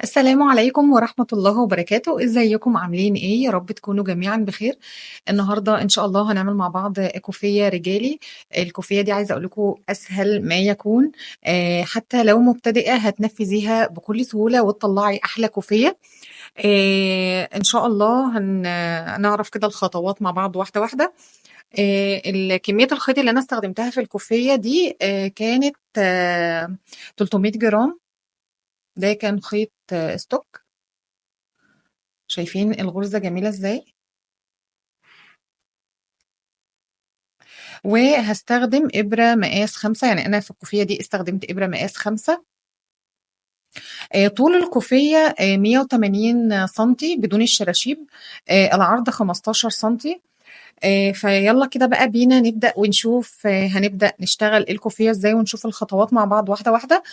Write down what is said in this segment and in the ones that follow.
السلام عليكم ورحمة الله وبركاته، ازيكم عاملين ايه؟ يا رب تكونوا جميعا بخير. النهارده ان شاء الله هنعمل مع بعض كوفية رجالي. الكوفية دي عايزة اقول لكم اسهل ما يكون. حتى لو مبتدئة هتنفذيها بكل سهولة وتطلعي احلى كوفية. ان شاء الله هنعرف كده الخطوات مع بعض واحدة واحدة. كمية الخيط اللي انا استخدمتها في الكوفية دي كانت 300 جرام. ده كان خيط ستوك. شايفين الغرزة جميلة ازاي؟ وهستخدم إبرة مقاس 5، يعني أنا في الكوفية دي استخدمت إبرة مقاس 5. طول الكوفية 180 سنتي بدون الشراشيب. العرض 15 سنتي. فيلا كده بقى بينا نبدأ ونشوف هنبدأ نشتغل الكوفية ازاي ونشوف الخطوات مع بعض واحدة واحدة.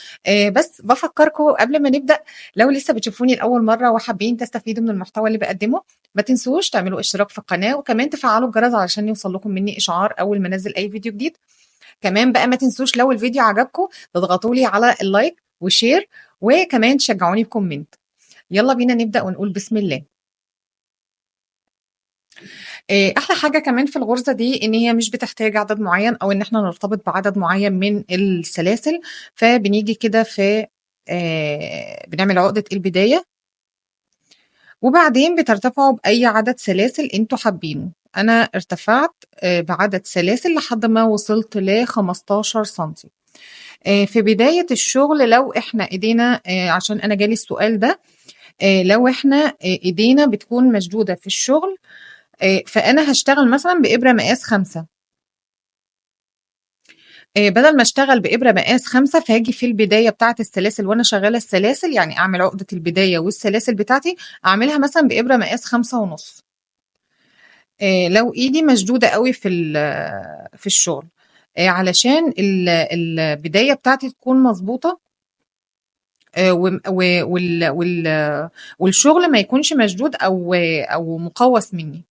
بس بفكركم قبل ما نبدأ، لو لسه بتشوفوني لأول مرة وحابين تستفيدوا من المحتوى اللي بقدمه، ما تنسوش تعملوا اشتراك في القناة وكمان تفعلوا الجرس علشان يوصل لكم مني إشعار أول ما انزل أي فيديو جديد. كمان بقى ما تنسوش لو الفيديو عجبكم تضغطوا لي على اللايك وشير، وكمان تشجعوني بكومنت. يلا بينا نبدأ ونقول بسم الله. احلى حاجه كمان في الغرزه دي ان هي مش بتحتاج عدد معين او ان احنا نرتبط بعدد معين من السلاسل. فبنيجي كده في بنعمل عقده البدايه، وبعدين بترتفعوا باي عدد سلاسل انتوا حابينه. انا ارتفعت بعدد سلاسل لحد ما وصلت ل 15 سنتي. في بدايه الشغل لو احنا ايدينا، عشان انا جالي السؤال ده، لو احنا ايدينا بتكون مشدوده في الشغل، فانا هشتغل مثلا بابره مقاس 5. بدل ما اشتغل بإبرة مقاس 5، فهاجي في البداية بتاعة السلاسل وانا شغالة السلاسل، يعني اعمل عقدة البداية والسلاسل بتاعتي اعملها مثلا بإبرة مقاس 5.5. لو ايدي مشدودة قوي في الشغل، علشان البداية بتاعتي تكون مظبوطة، والشغل ما يكونش مشدود او مقوس مني.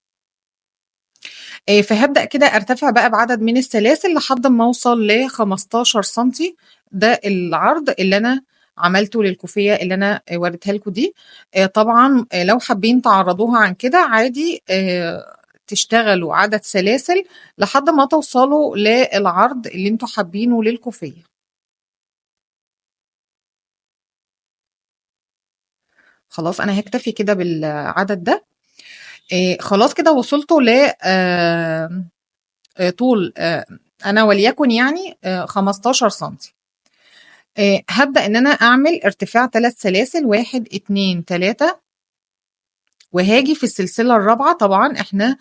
فهبدأ كده ارتفع بقى بعدد من السلاسل لحد ما اوصل ل 15 سنتي. ده العرض اللي انا عملته للكوفية اللي انا وريتها لكم دي. طبعا لو حابين تعرضوها عن كده عادي، تشتغلوا عدد سلاسل لحد ما توصلوا للعرض اللي انتوا حابينه للكوفية. خلاص انا هكتفي كده بالعدد ده. خلاص كده وصلتوا ل طول، انا وليكن يعني 15 سنتي. هبدأ ان انا اعمل ارتفاع 3 سلاسل، 1 2 3. وهاجي في السلسلة الرابعة. طبعا احنا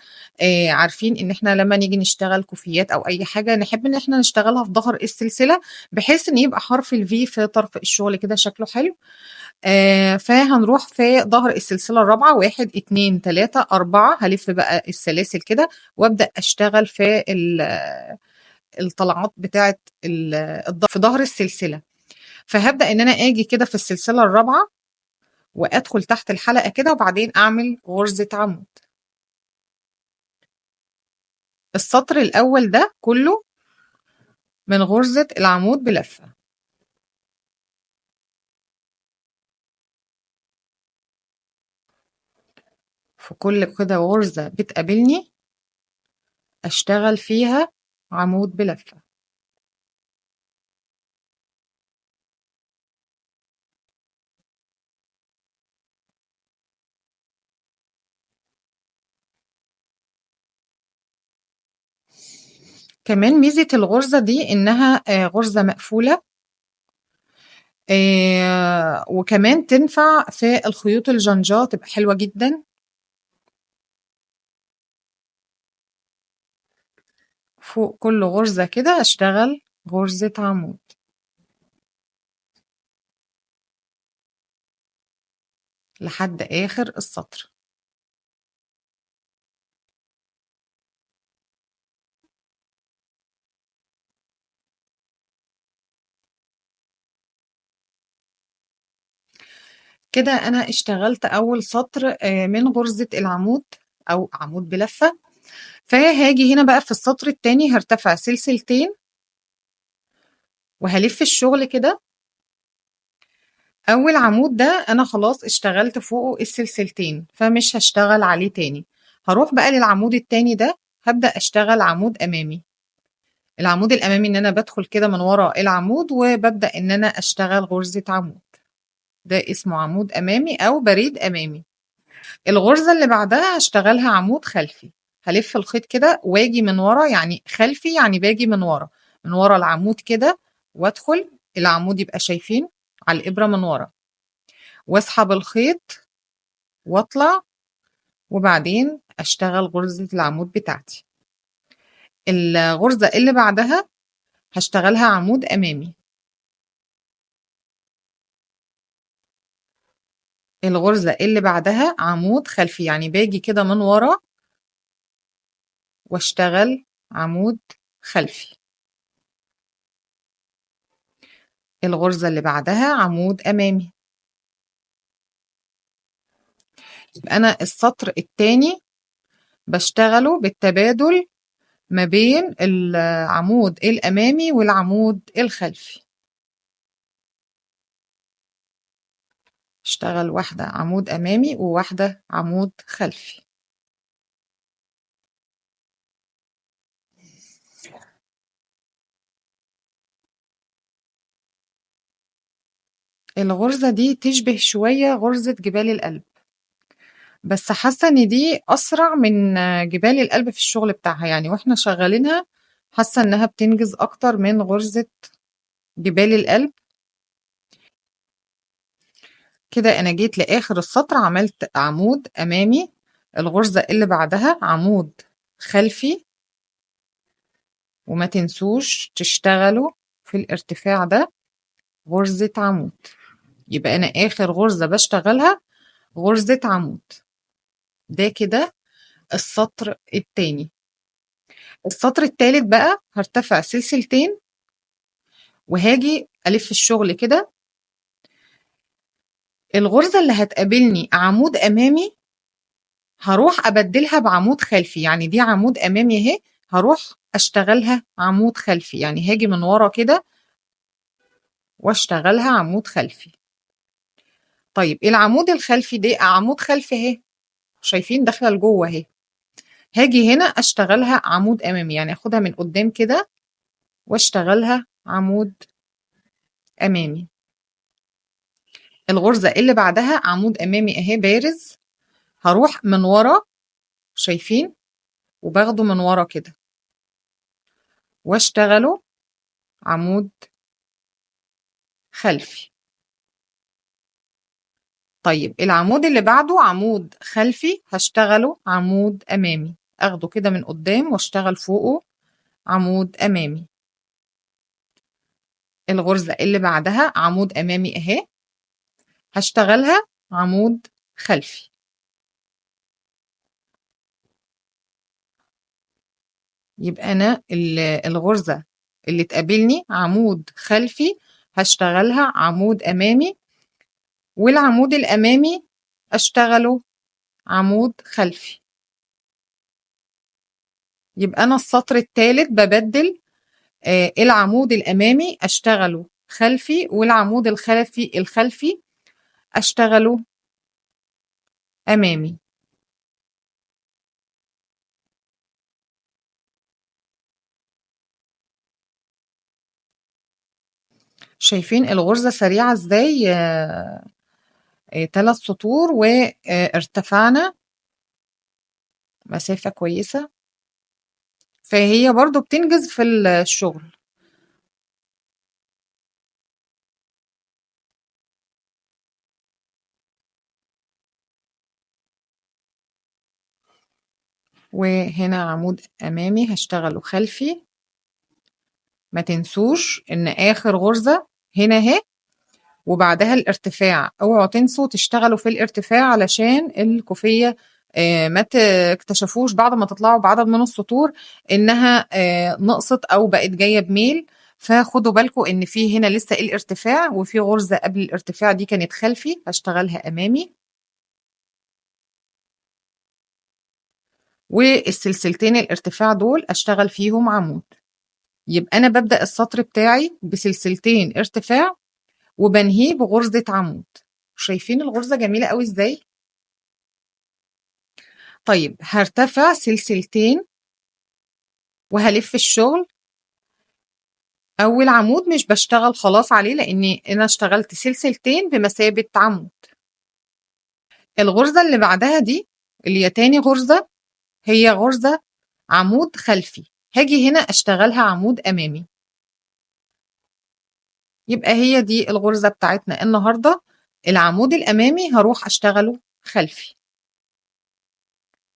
عارفين ان احنا لما نيجي نشتغل كوفيات او اي حاجة نحب ان احنا نشتغلها في ظهر السلسلة، بحيث ان يبقى حرف الفي في طرف الشغل كده شكله حلو. فهنروح في ظهر السلسلة الرابعة، 1 2 3 4. هلف بقى السلاسل كده وابدأ اشتغل في الطلعات بتاعة في ظهر السلسلة. فهبدأ ان انا اجي كده في السلسلة الرابعة وادخل تحت الحلقة كده، وبعدين اعمل غرزة عمود. السطر الاول ده كله من غرزة العمود بلفة. في كل كده غرزة بتقابلني اشتغل فيها عمود بلفة. كمان ميزة الغرزة دي انها غرزة مقفولة، وكمان تنفع في الخيوط الجنجاه، تبقى حلوة جدا. فوق كل غرزة كده اشتغل غرزة عمود لحد آخر السطر. كده أنا اشتغلت أول سطر من غرزة العمود أو عمود بلفة. فهاجي هنا بقى في السطر التاني هرتفع سلسلتين وهلف الشغل كده. أول عمود ده أنا خلاص اشتغلت فوقه السلسلتين، فمش هاشتغل عليه تاني. هاروح بقى للعمود التاني ده، هابدأ أشتغل عمود أمامي. العمود الأمامي إن أنا بادخل كده من ورا العمود وبابدأ إن أنا أشتغل غرزة عمود، ده اسمه عمود أمامي أو بريد أمامي. الغرزة اللي بعدها هاشتغلها عمود خلفي، هالف الخيط كده واجي من ورا، يعني خلفي يعني باجي من ورا، من ورا العمود كده، وادخل العمود يبقى شايفين على الإبرة من ورا، واسحب الخيط واطلع، وبعدين اشتغل غرزة العمود بتاعتي. الغرزة اللي بعدها هاشتغلها عمود أمامي. الغرزة اللي بعدها عمود خلفي، يعني باجي كده من ورا واشتغل عمود خلفي. الغرزة اللي بعدها عمود أمامي. يبقى أنا السطر التاني بشتغله بالتبادل ما بين العمود الأمامي والعمود الخلفي. اشتغل واحدة عمود أمامي وواحدة عمود خلفي. الغرزة دي تشبه شوية غرزة جبال القلب، بس حاسة ان دي اسرع من جبال القلب في الشغل بتاعها، يعني واحنا شغالينها حاسة انها بتنجز اكتر من غرزة جبال القلب. كده انا جيت لاخر السطر، عملت عمود امامي، الغرزة اللي بعدها عمود خلفي، وما تنسوش تشتغلوا في الارتفاع ده غرزة عمود. يبقى انا اخر غرزة بشتغلها غرزة عمود. ده كده السطر التاني. السطر التالت بقى هرتفع سلسلتين وهاجي ألف الشغل كده. الغرزة اللي هتقابلني عمود أمامي هروح أبدلها بعمود خلفي، يعني دي عمود أمامي اهي، هروح أشتغلها عمود خلفي، يعني هاجي من ورا كده واشتغلها عمود خلفي. طيب العمود الخلفي ده عمود خلفي اهي، شايفين داخله لجوه اهي، هاجي هنا اشتغلها عمود امامي، يعني اخدها من قدام كده واشتغلها عمود امامي. الغرزة اللي بعدها عمود امامي اهي بارز، هروح من ورا شايفين وباخده من ورا كده واشتغله عمود خلفي. طيب العمود اللي بعده عمود خلفي هشتغله عمود امامي، اخده كده من قدام واشتغل فوقه عمود امامي. الغرزة اللي بعدها عمود امامي اهي، هشتغلها عمود خلفي. يبقى انا الغرزة اللي تقابلني عمود خلفي هشتغلها عمود امامي، والعمود الامامي اشتغله عمود خلفي. يبقى انا السطر الثالث ببدل العمود الامامي اشتغله خلفي، والعمود الخلفي اشتغله امامي. شايفين الغرزة سريعة ازاي؟ 3 سطور وارتفعنا مسافة كويسة، فهي برضو بتنجز في الشغل. وهنا عمود امامي هشتغله خلفي. ما تنسوش ان اخر غرزة هنا اهي وبعدها الارتفاع، اوعوا تنسوا تشتغلوا في الارتفاع علشان الكوفية ما تكتشفوش بعد ما تطلعوا بعدد من السطور انها نقصت او بقت جاية بميل، فخدوا بالكم ان في هنا لسه الارتفاع، وفي غرزة قبل الارتفاع دي كانت خلفي هشتغلها امامي، والسلسلتين الارتفاع دول اشتغل فيهم عمود. يبقى انا ببدأ السطر بتاعي بسلسلتين ارتفاع وبنهيه بغرزة عمود. شايفين الغرزة جميلة قوي ازاي؟ طيب هرتفع سلسلتين وهلف الشغل. اول عمود مش بشتغل خلاص عليه لاني انا اشتغلت سلسلتين بمثابة عمود. الغرزة اللي بعدها دي اللي هي تاني غرزة هي غرزة عمود خلفي، هاجي هنا اشتغلها عمود امامي. يبقى هي دي الغرزة بتاعتنا النهاردة، العمود الامامي هروح اشتغله خلفي.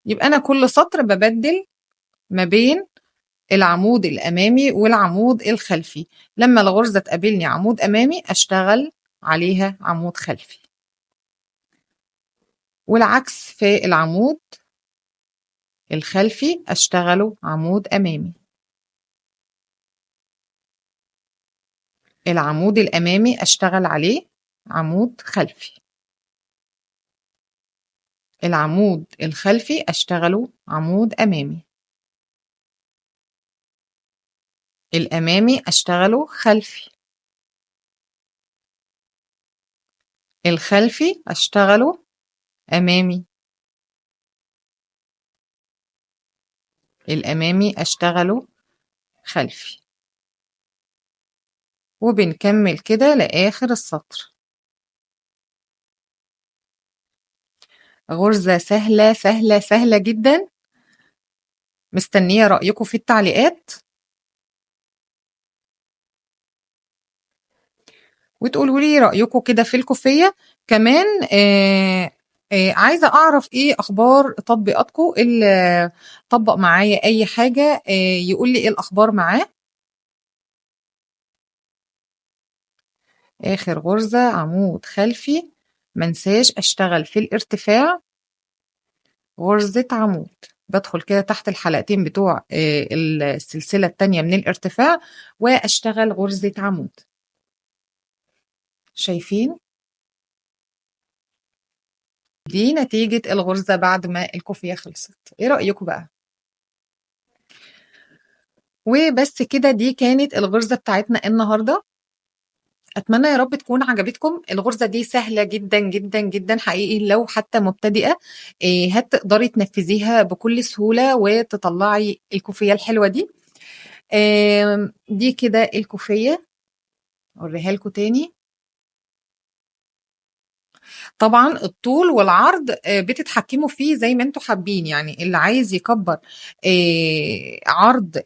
يبقى انا كل سطر ببدل ما بين العمود الامامي والعمود الخلفي، لما الغرزة تقابلني عمود امامي اشتغل عليها عمود خلفي، والعكس في العمود الخلفي اشتغله عمود امامي. العمود الامامي اشتغل عليه عمود خلفي، العمود الخلفي اشتغله عمود امامي، الامامي اشتغله خلفي، الخلفي اشتغله امامي، الامامي اشتغله خلفي، وبنكمل كده لاخر السطر. غرزة سهلة سهلة سهلة جدا. مستنية رأيكم في التعليقات، وتقولوا لي رأيكم كده في الكوفية. كمان عايزة أعرف إيه أخبار تطبيقاتكم، اللي طبق معايا أي حاجة يقول لي إيه الأخبار معاه. آخر غرزة عمود خلفي، منساش أشتغل في الارتفاع غرزة عمود. بدخل كده تحت الحلقتين بتوع السلسلة التانية من الارتفاع وأشتغل غرزة عمود. شايفين؟ دي نتيجة الغرزة بعد ما الكوفية خلصت. ايه رأيكم بقى؟ وبس كده، دي كانت الغرزة بتاعتنا النهاردة. اتمنى يا رب تكون عجبتكم. الغرزة دي سهلة جدا جدا جدا حقيقي، لو حتى مبتدئة هتقدري تنفذيها بكل سهولة وتطلعي الكوفية الحلوة دي. دي كده الكوفية، اوريها لكم تاني. طبعا الطول والعرض بتتحكموا فيه زي ما انتوا حابين، يعني اللي عايز يكبر عرض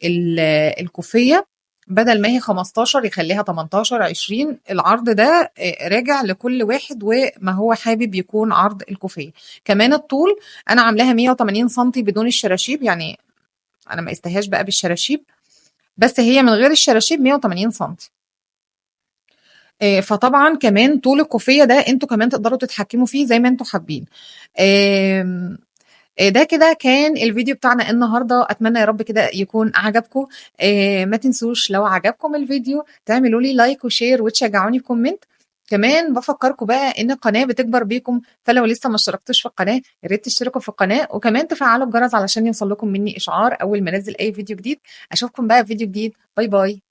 الكوفية بدل ما هي 15 يخليها 18 20. العرض ده راجع لكل واحد وما هو حابب يكون عرض الكوفية. كمان الطول انا عاملاها 180 سنتي بدون الشراشيب، يعني انا ما قستهاش بقى بالشراشيب، بس هي من غير الشراشيب 180 سنتي. فطبعا كمان طول الكوفية ده انتوا كمان تقدروا تتحكموا فيه زي ما انتوا حابين. ده كده كان الفيديو بتاعنا النهارده. اتمنى يا رب كده يكون عجبكم. ما تنسوش لو عجبكم الفيديو تعملوا لي لايك وشير وتشجعوني في كومنت. كمان بفكركم بقى ان القناه بتكبر بيكم، فلو لسه ما اشتركتوش في القناه يا ريت تشتركوا في القناه، وكمان تفعلوا الجرس علشان يوصل لكم مني اشعار اول ما انزل اي فيديو جديد. اشوفكم بقى في فيديو جديد. باي باي.